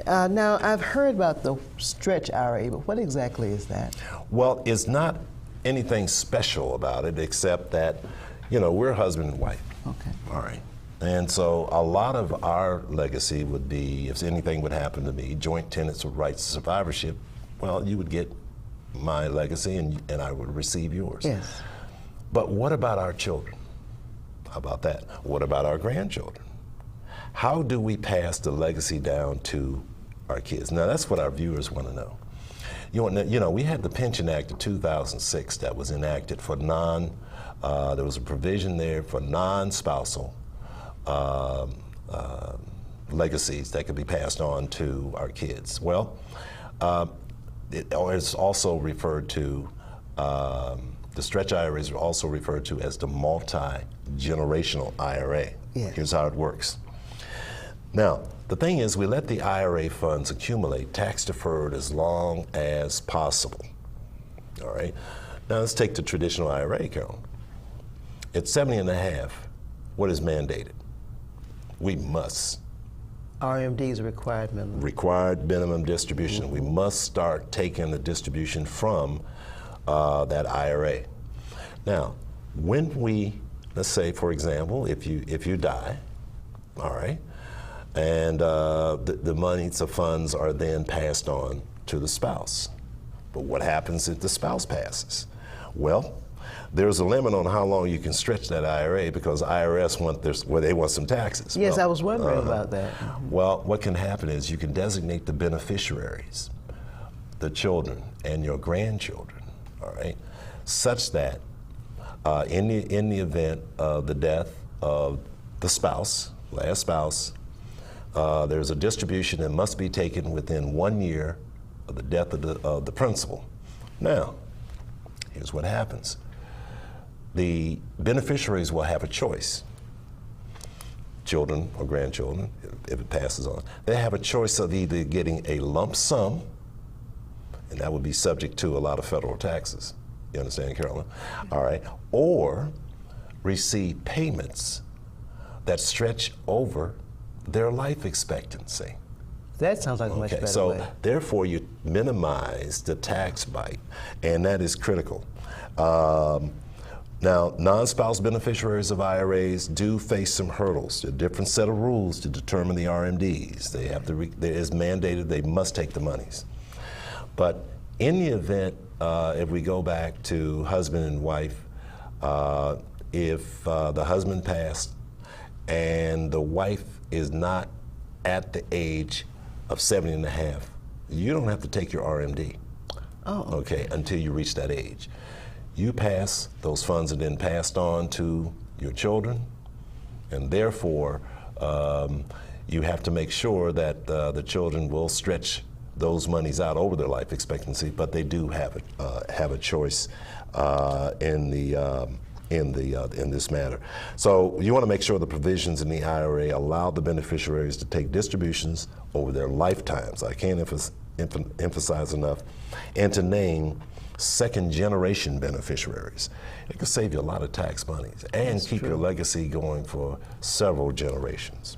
Now, I've heard about the stretch IRA, but what exactly is that? Well, it's not anything special about it except that, you know, we're husband and wife. Okay. All right. And so a lot of our legacy would be, if anything would happen to me, joint tenants with rights to survivorship, well, you would get my legacy and I would receive yours. Yes. But what about our children? How about that? What about our grandchildren? How do we pass the legacy down to our kids? Now, that's what our viewers want to know. You know, we had the Pension Act of 2006 that was enacted for there was a provision there for non-spousal legacies that could be passed on to our kids. Well, it's also referred to, the stretch IRAs are also referred to as the multi-generational IRA. Yes. Here's how it works. Now, the thing is, we let the IRA funds accumulate tax deferred as long as possible. All right? Now, let's take the traditional IRA, Carol. At 70 and a half, what is mandated? We must. RMD is a required minimum. Required minimum distribution. Mm-hmm. We must start taking the distribution from that IRA. Now, when we, let's say, for example, if you die, all right, and the monies, the funds are then passed on to the spouse. But what happens if the spouse passes? Well, there's a limit on how long you can stretch that IRA because IRS they want some taxes. Yes, well, I was wondering about that. Well, what can happen is you can designate the beneficiaries, the children and your grandchildren, all right, such that in the event of the death of the spouse, last spouse, there's a distribution that must be taken within 1 year of the death of the principal. Now, here's what happens. The beneficiaries will have a choice. Children or grandchildren, if it passes on, they have a choice of either getting a lump sum, and that would be subject to a lot of federal taxes. You understand, Carolyn? All right. Or receive payments that stretch over their life expectancy. That sounds like a much better way. So therefore you minimize the tax bite, and that is critical. Now, non-spouse beneficiaries of IRAs do face some hurdles. There are a different set of rules to determine the RMDs. They have to, it is mandated they must take the monies. But in the event, if we go back to husband and wife, if the husband passed and the wife is not at the age of 70 and a half, you don't have to take your RMD. Oh. Okay, until you reach that age. You pass, those funds are then passed on to your children, and therefore you have to make sure that the children will stretch those monies out over their life expectancy, but they do have a choice in this matter. So you want to make sure the provisions in the IRA allow the beneficiaries to take distributions over their lifetimes. I can't emphasize enough, and to name second-generation beneficiaries. It could save you a lot of tax monies and keep your legacy going for several generations.